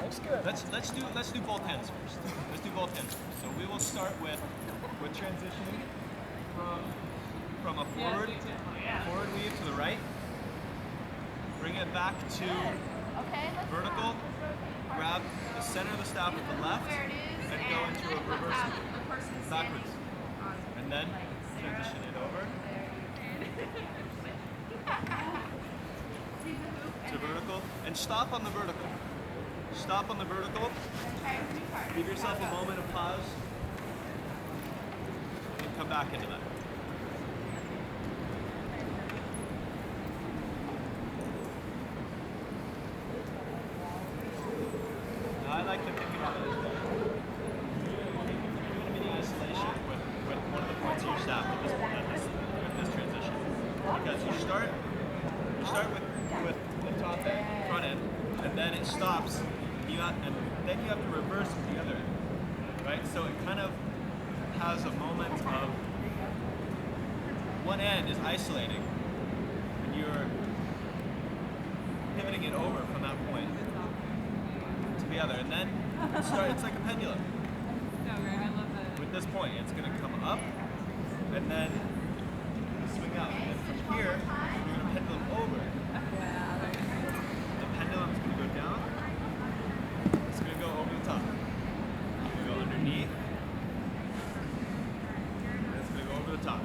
Looks good. Let's do both hands first. Let's do both hands first. So we will start with transitioning from a forward weave to the right. Bring it back to vertical. Grab the center of the staff with the left and go into a reverse weave. Backwards. And then transition it over to vertical. And stop on the vertical. Stop on the vertical. Give yourself a moment of pause. And come back into that. Now I like to think about it as a mini isolation with one of the points of your staff with this transition. Because you start with the top end, front end, and then it stops. And then you have to reverse with the other end, right? So it kind of has a moment of one end is isolating, and you're pivoting it over from that point to the other, and then it's like a pendulum. With this point, it's going to come up, and then swing out, and then from here, you're going to pendulum over. The pendulum is going to go down. It's going to go over the top. It's going to go underneath. And it's going to go over the top.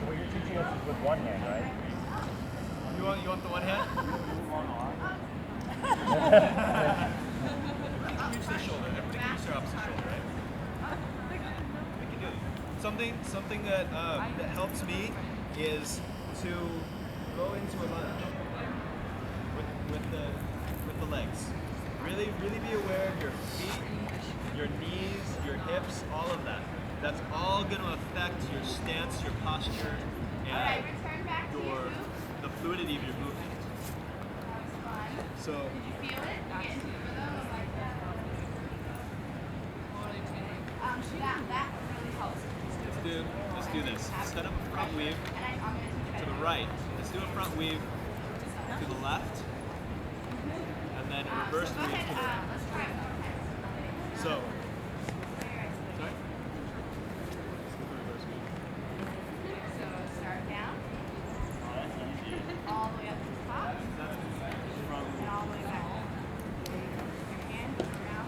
Well, you're teaching us with one hand, right? You want the one hand? Everybody can reach their shoulder. Everybody can reach their opposite shoulder, right? We can do it. Something that helps me is to go into a lunge with the legs. Really be aware of your feet, your knees, your hips, all of that. That's all going to affect your stance, your posture, and the fluidity of your movement. So, did you feel it? Get into the rhythm like that. That really helps. Let's do this. Set up a front weave to the right. Let's do a front weave to the left, and then a reverse weave to the right. Let's try it. So, sorry? So start down. All the way up to the top. And all the way back. Your hand down.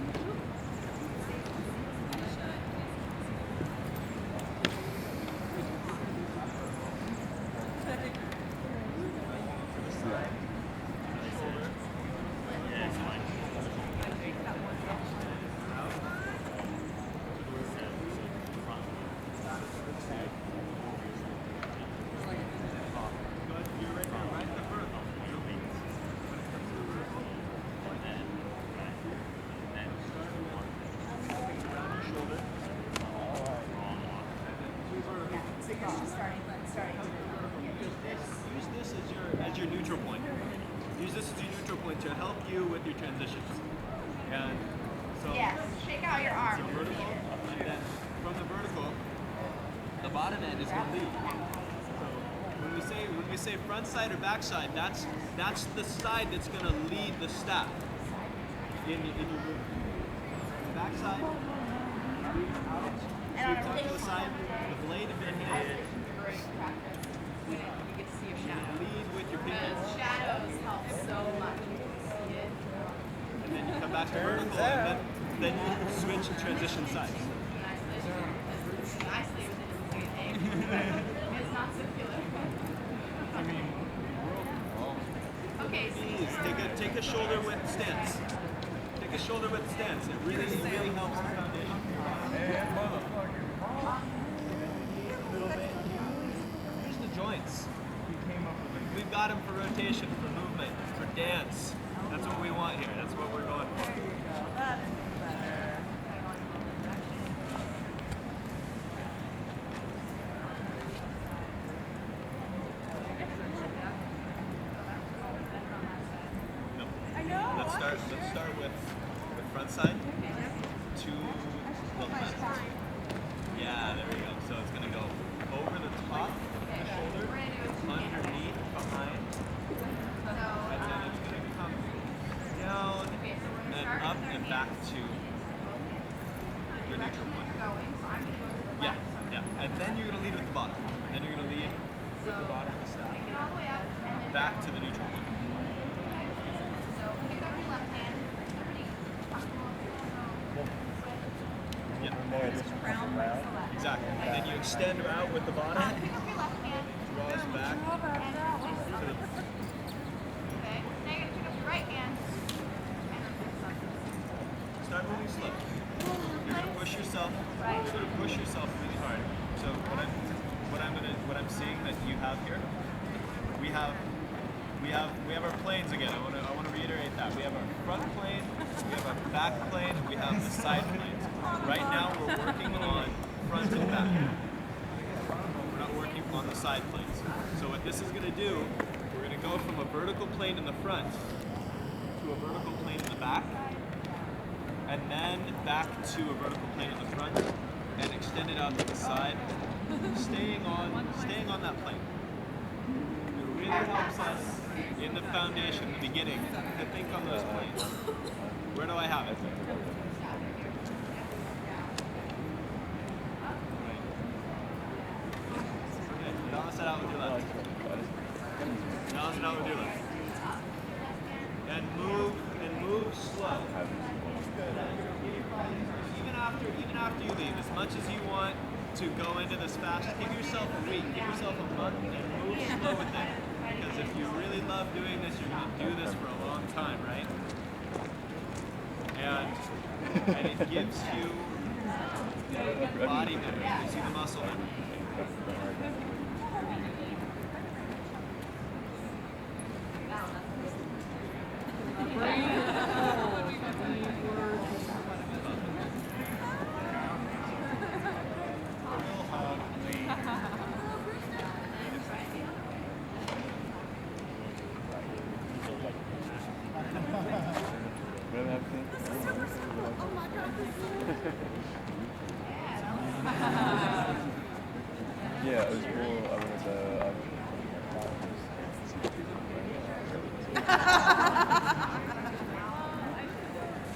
Use this as your neutral point. Use this as your neutral point to help you with your transitions. And so Yes, shake out your arm. so vertical, and then from the vertical, the bottom end is going to lead. So when we say front side or back side, that's the side that's going to lead the staff in your movement. The back side, out, sweeps out to the side, the blade of your hand. Great practice. You get to see your shadow. Lead with your pinky. Shadows help so much. See it. And then you come back to vertical, and then you switch and transition sides. Isolate within the same thing. It's not circular. Okay, so Please take a shoulder width stance. Take a shoulder width stance. It really helps the foundation. Little bit. Here's the joints. We've got them for rotation, for movement, for dance. That's what we want here. That's what we're going for. No. Let's start with front side to the left. Yeah, there we go. So it's going to go over the top of the shoulder. and then you're going to lead with the bottom. And then you're going to lead with the bottom of the staff back to the neutral point. Yeah. Exactly. And then you extend out with the bottom, draws back to the... Start moving slow. You're gonna push yourself. You're gonna push yourself really hard. So what I'm seeing that you have here, we have our planes again. I wanna reiterate that. We have our front plane, we have our back plane, we have the side planes. Right now we're working on front and back. We're not working on the side planes. So what this is gonna do, we're gonna go from a vertical plane in the front to a vertical plane in the back, and then back to a vertical plane in the front, and extend it out to the side, staying on that plane. It really helps us in the foundation, in the beginning, to think on those planes. Where do I have it? Okay, balance it out with your left. Balance it out with your left. And move slow. Even after you leave, as much as you want to go into this fast, give yourself a week, give yourself a month, and move slow with it. Because if you really love doing this, you're going to do this for a long time, right? And it gives you body memory, it gives you the muscle memory. Yeah, it was cool. I wanted to.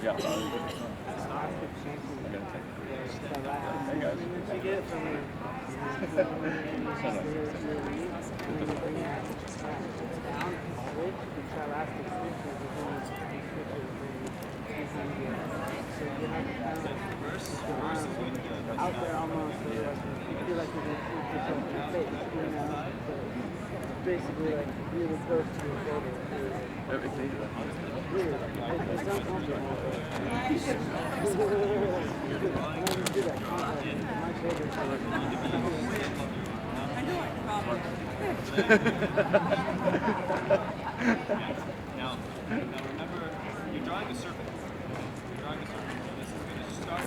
Yeah, I'm gonna take it. Hey guys. You get it from your out there almost. You feel like you're going to shoot yourself in the face, you know? Basically, like, really close to your shoulder. It's uncomfortable. Now remember, you're drawing a circle. You're drawing a circle. So this is going to start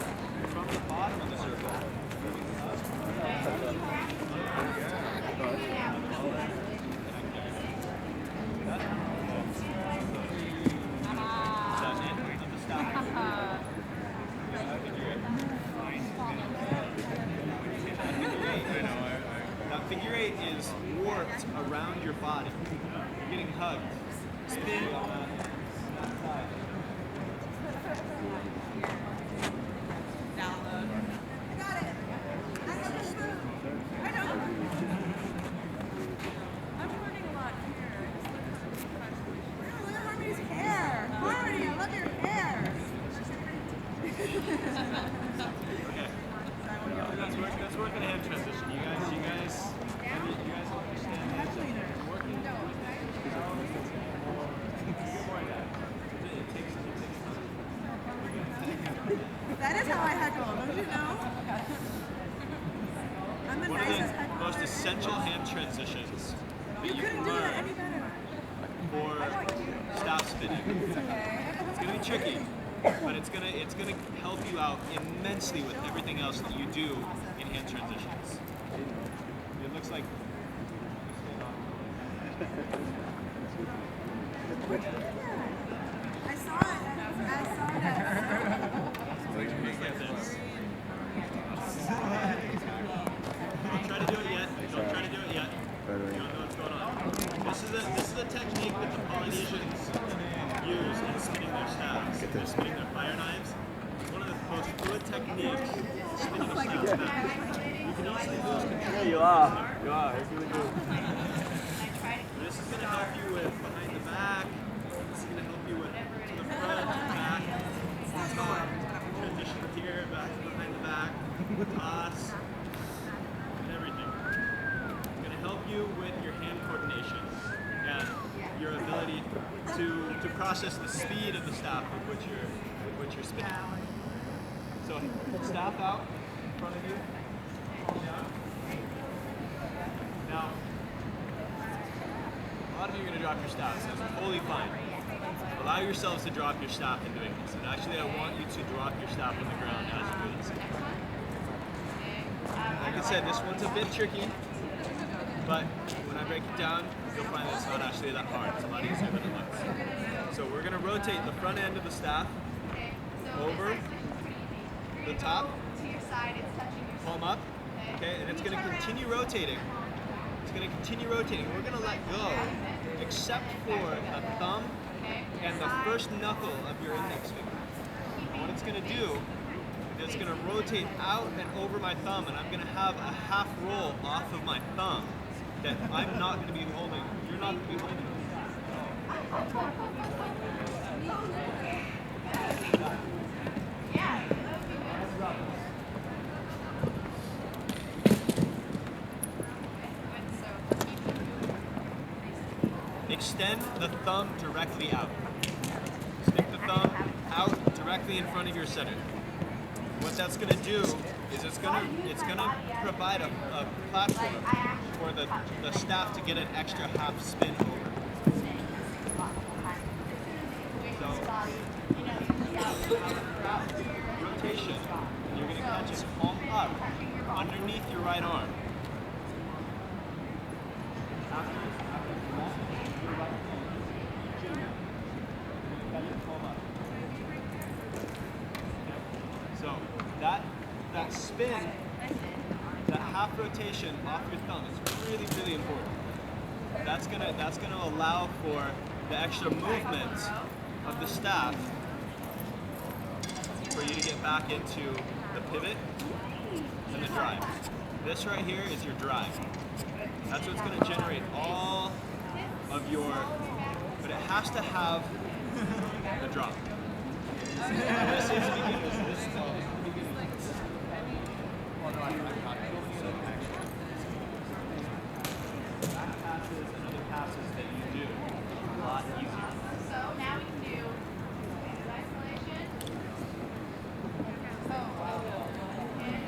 from the bottom of the circle. Now figure eight is warped around your body. You're getting hugged. Spin on that side. Download. I got it. I got this move. I know. I'm learning a lot here. Look at Harmony's hair. Harmony, I love your hair. Okay. Let's work on a hand transition. You guys understand this? Working. That is how I heckle, don't you know? I'm the One nicest of the heckler. most essential hand transitions that You you couldn't can do it learn any better. for staff spinning. It's gonna be tricky, but it's gonna help you out immensely with everything else that you do in hand transitions. It looks like. I saw it. I saw that. Look at this. Don't try to do it yet. Don't try to do it yet. You don't know what's going on. This is a technique that the Polynesians use in spinning their staffs. They're spinning their fire knives. It's one of the most fluid techniques spinning a staff. You can Yeah, you are. You are. It's really good. This is going to help you with behind the back. This is going to help you with to the front, back. Transition here, back to behind the back, toss, and everything. It's going to help you with your hand coordination and your ability to process the speed of the staff with which you're spinning. So staff out in front of you. Now, a lot of you are going to drop your staff, so it's totally fine. Allow yourselves to drop your staff in doing this. And actually, I want you to drop your staff on the ground as you do this. Like I said, this one's a bit tricky, but when I break it down, you'll find that it's not actually that hard. It's a lot easier than it looks. So we're going to rotate the front end of the staff over the top, palm up, okay, and it's going to continue rotating. It's going to continue rotating. We're going to let go, except for a thumb and the first knuckle of your index finger. And what it's going to do is it's going to rotate out and over my thumb, and I'm going to have a half roll off of my thumb that I'm not going to be holding. You're not going to be holding. Extend the thumb directly out. Stick the thumb out directly in front of your center. What that's going to do is it's going to provide a platform for the staff to get an extra half spin over. So rotation, and you're going to catch it palm up underneath your right arm. So that spin, that half rotation off your thumb is really, really important. That's gonna allow for the extra movement of the staff for you to get back into the pivot and the drive. This right here is your drive. That's what's going to generate all of your, but it has to have the drop. This is beginners. This is the beginning. Back passes and other passes that you do a lot easier. So now we can do isolation.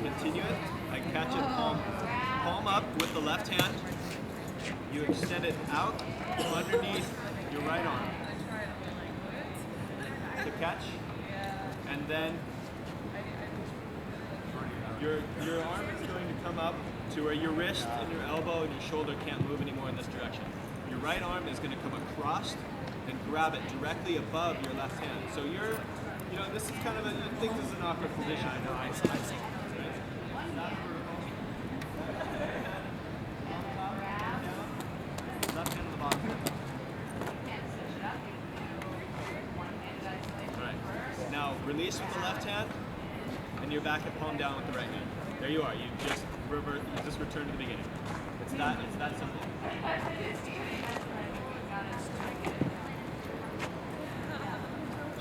Continue it. I catch it palm up with the left hand. You extend it out underneath your right arm to catch, and then your arm is going to come up to where your wrist and your elbow and your shoulder can't move anymore in this direction. Your right arm is going to come across and grab it directly above your left hand. So this is kind of you think this is an awkward position. I know. I see. Left hand on the bottom. Right. Now release with the left hand, and you're back at palm down with the right hand. There you are. You just revert. You just return to the beginning. It's that simple.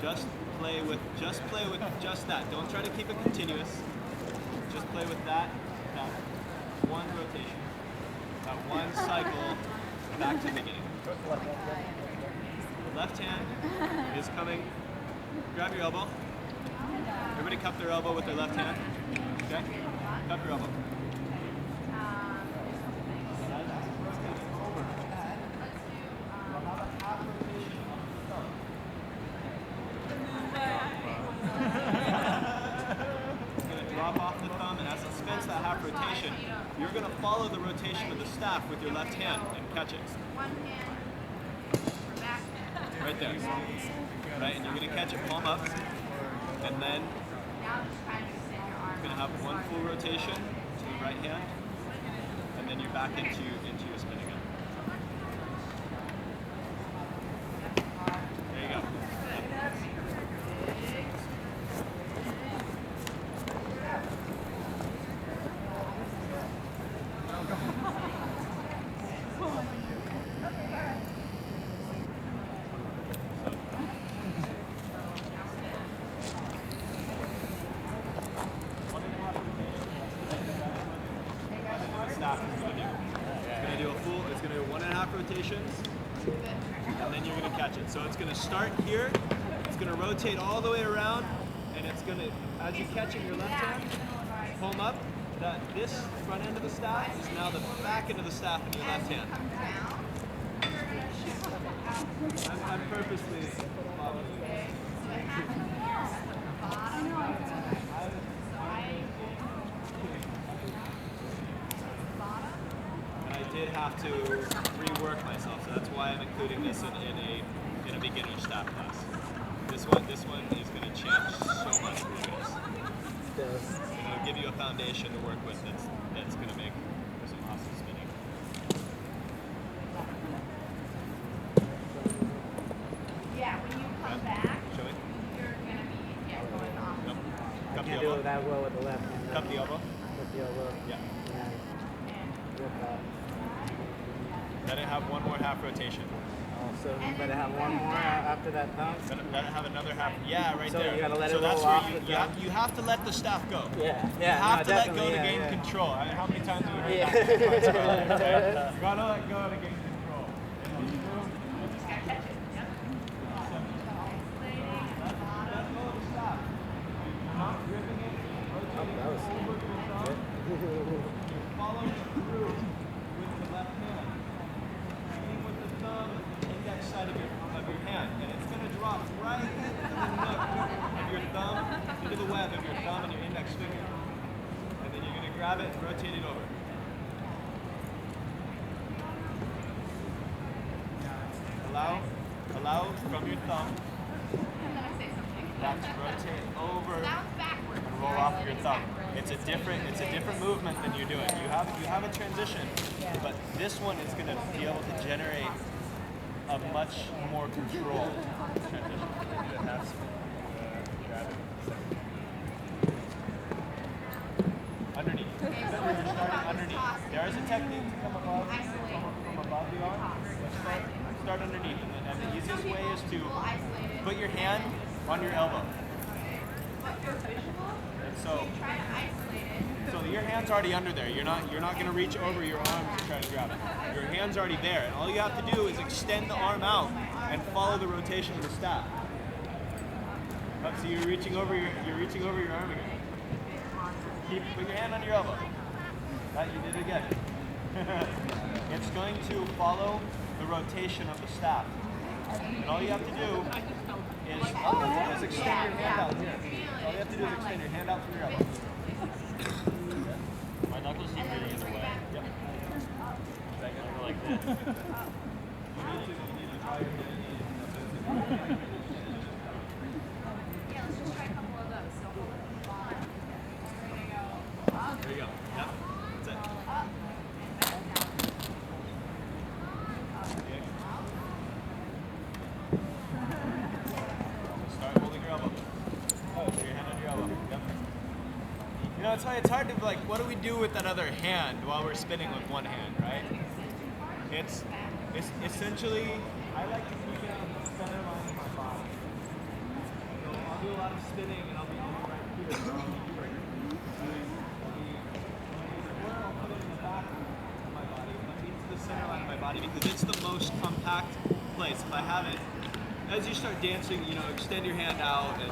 Just play with just that. Don't try to keep it continuous. Just play with that one rotation, that one cycle back to the beginning. The left hand is coming. Grab your elbow. Everybody cup their elbow with their left hand. Okay? Cup your elbow. Rotation, you're going to follow the rotation of the staff with your left hand and catch it. One hand, back. Right there. Right, and you're going to catch it palm up, and then you're going to have one full rotation to the right hand, and then you're back into your spin again. There you go. half is going to do. It's going to do it's going to do 1.5 rotations, and then you're going to catch it. So it's going to start here, it's going to rotate all the way around, and it's going to, as you catch it in your left hand, palm up, this front end of the staff is now the back end of the staff in your left hand. I'm purposely following you. And I did have to rework myself, so that's why I'm including this in a beginner staff class. This one is going to change so much for you guys. And it'll give you a foundation to work with that's going to make some awesome spinning. Yeah, when you come back, Show me. you're going to be going off. Nope. Cup the Can't do it elbow. that well with the left hand. Cup the elbow. With the elbow. Yeah. And rip that. Let it have one more half rotation. So you better have one more after that thumb. Let it have another half. Yeah, right So there. you gotta let so it that's roll where off the you have to let the staff go. Yeah, You have to let go to definitely, gain control. I mean, how many times have we heard Yeah. that? Right? You gotta let go to gain control. And you do. Just gotta catch it. Yep. Let go of the staff. You're not gripping it, rotating that was over your thumb. You're following through with the left hand. Aiming with the thumb, the index side of your hand, and it's going to drop right into the nook of your thumb, into the web of your thumb and your index finger. And then you're going to grab it and rotate it over. Allow from your thumb that to rotate over and roll off your thumb. It's a different movement than you're doing. You have a transition, but this one is going to be able to generate a much more controlled transition. Underneath. Remember, you're starting underneath. There is a technique to come above, from above the arm. Let's start underneath. And the easiest way is to put your hand on your elbow. And so your hand's already under there. You're not going to reach over your arm to try to grab it. Your hand's already there, and all you have to do is extend the arm out and follow the rotation of the staff. So you're reaching over your arm again. Put your hand on your elbow. Right, you did it again. It's going to follow the rotation of the staff. And all you have to do is extend your hand out here. All you have to do is extend your hand out from your elbow. My knuckles seem really in the way. Yep. I gotta go like this. You need to try your hand. Yeah, let's just try a couple of those. So hold it the bottom. There you go. Up. There you go. Yep. That's it. Up. And back down. Okay. Start holding your elbow. Put your hand on your elbow. Yep. You know, it's hard to, like, what do we do with that other hand while we're spinning with one hand, right? It's essentially, I like to keep it on the center line of my body. So I'll do a lot of spinning and I'll be right here. So I'll be right here. Or I'll put it in the back of my body, but into the center line of my body because it's the most compact place. If I have it, as you start dancing, you know, extend your hand out and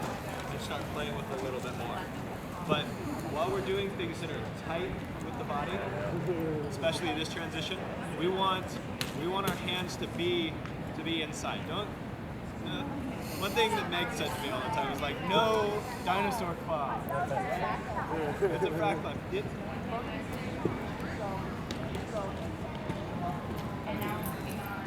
start playing with it a little bit more. But while we're doing things that are tight with the body, especially this transition, we want our hands to be inside. One thing that Meg said to me all the time is like, no dinosaur claw. It's a frag climb. And now moving on.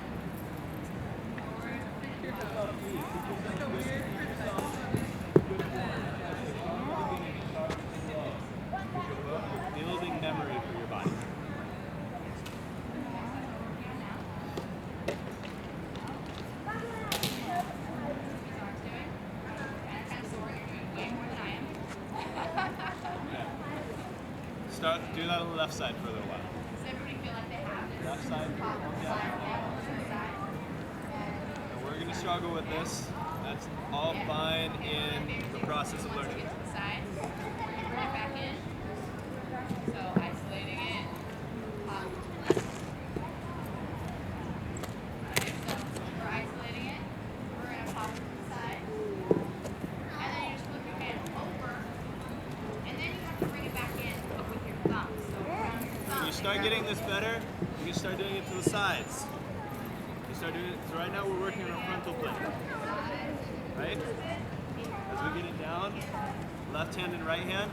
Building memory for your body. Do that on the left side for a little while. Does everybody feel like they have this? Left side. And we're going to struggle with this. That's all fine in the process of learning. To the side, bring it back in. So isolating it, start getting this better, you can start doing it to the sides. You start doing it. So right now we're working on a frontal plane. Right? As we get it down, left hand and right hand,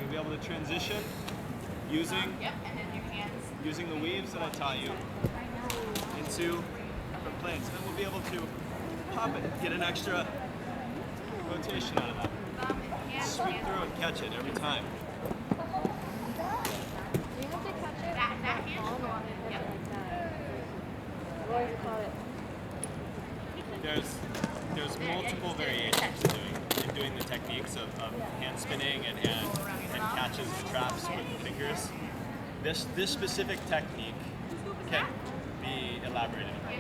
you'll be able to transition using the weaves that I taught you into different planes. And then we'll be able to pop it, get an extra rotation out of that. Sweep through and catch it every time. There's multiple variations in doing the techniques of hand spinning and catches and traps with the fingers. This specific technique can be elaborated upon.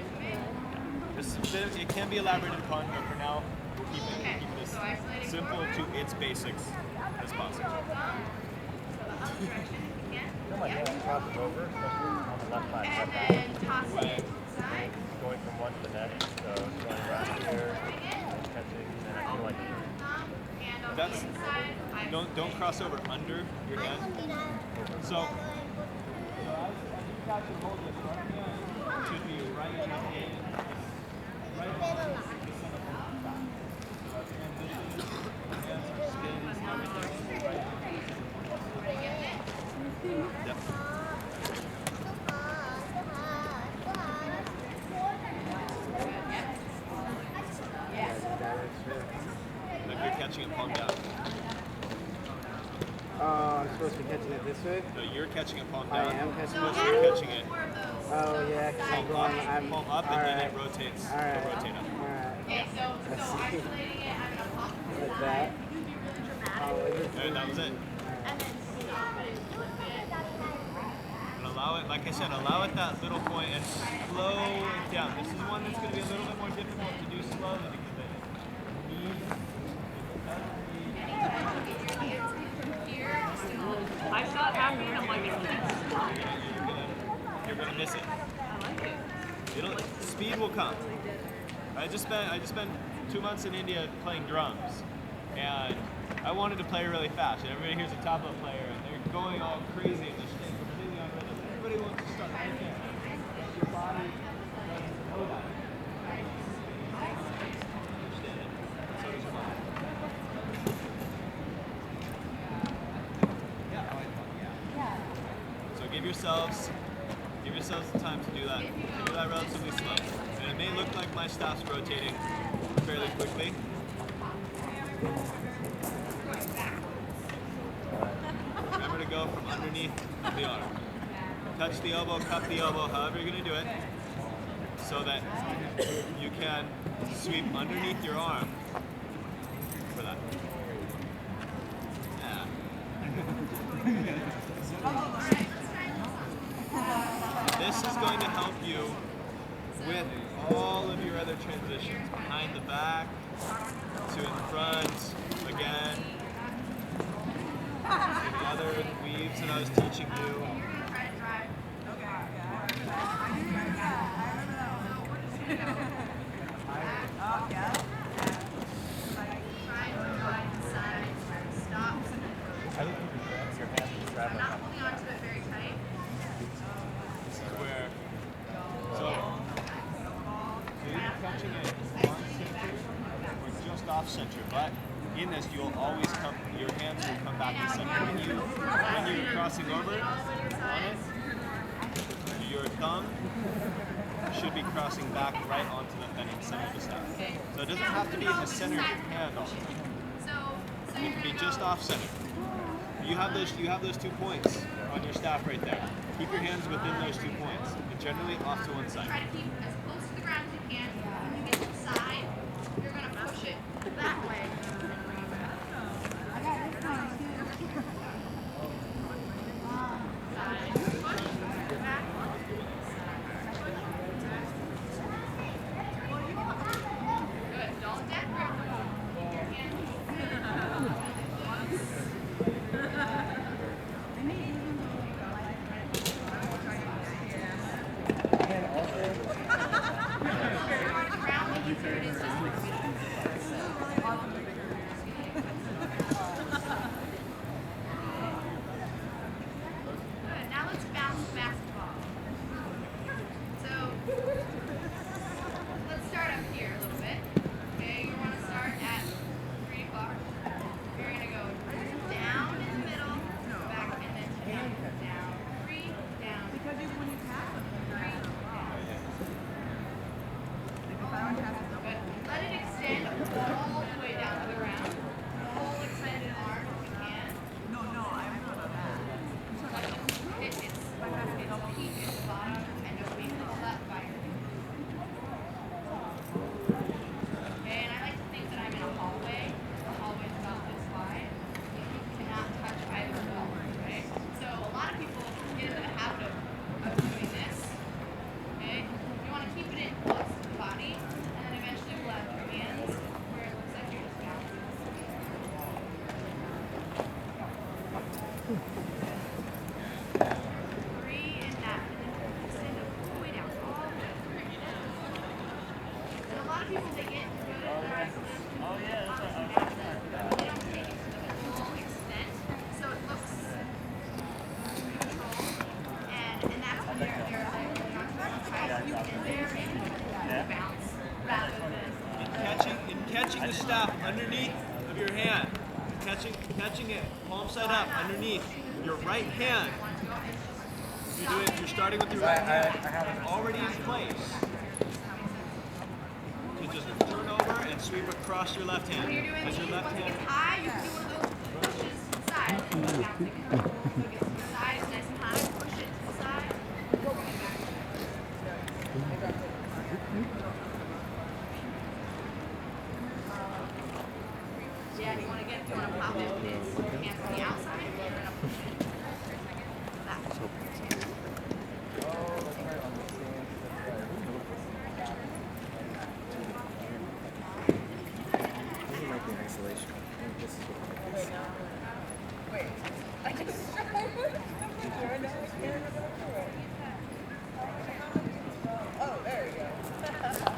It can be elaborated upon, but for now, we'll keep it as simple to its basics as possible. My hand crosses over, especially on the left side. Going from one to the next, so it's going around here, and catching, and I feel like Don't cross over under your hand. So as you catch and hold this front hand, it should be right in the hand. Right on the center of the back. So transition, hands are spins, everything right on the Yep. Like you're catching it palm down. Oh, I'm supposed to be catching it this way? No, you're catching it palm I down. am catching You're it. supposed to be catching it Oh, yeah, because I'm going, palm up and then it rotates. Alright. It'll rotate up. Alright. Like that. Oh, is it? And that was it. And allow it, like I said, allow it that little point and slow it down. This is one that's going to be a little bit more difficult to do slowly because it needs. I saw it happening. I'm like, You're gonna miss it. Speed will come. I just spent 2 months in India playing drums, and I wanted to play really fast. And everybody here's a tabla player, and they're going all crazy, and they're staying completely on rhythm. Everybody wants to start right there. Your body doesn't know that. Understand it. So does your mind. So give yourselves the time to do that. Do that relatively slow. And it may look like my staff's rotating fairly quickly. Remember to go from underneath the arm. Touch the elbow, cup the elbow, however you're going to do it, so that you can sweep underneath your arm for that. Yeah. This is going to help you with all of your other transitions. Behind the back, to in the front, again. The other weaves that I was teaching you. Not holding on to it very tight. This is where, so you're catching it on center or just off center, but in this you'll always come, your hands will come back to center. When you're crossing over on it, your thumb should be crossing back right onto the center of the staff. So it doesn't have to be in the center of your hand all the time. It can be just off center. You have those 2 points on your staff right there. Keep your hands within those 2 points, and generally off to one side. Try to keep as close to the ground as you can. When you get to the side, you're going to push it that way. I got this one too. Side, push, back. Good. Don't dead grip. Keep your hand. catching the staff underneath of your hand. Catching it, palm side up, underneath your right hand. You're starting with your right hand already in place. So just turn over and sweep across your left hand. When you're doing As these, your left once it hand. gets high, you can do one of those pushes to the side. So it gets to the side, it's nice and high, push it to the side. Yeah, you want to pop it with his hands on the outside, and you're going to push it. That way. Isolation. This is what Wait, I just tried. Oh, there we go.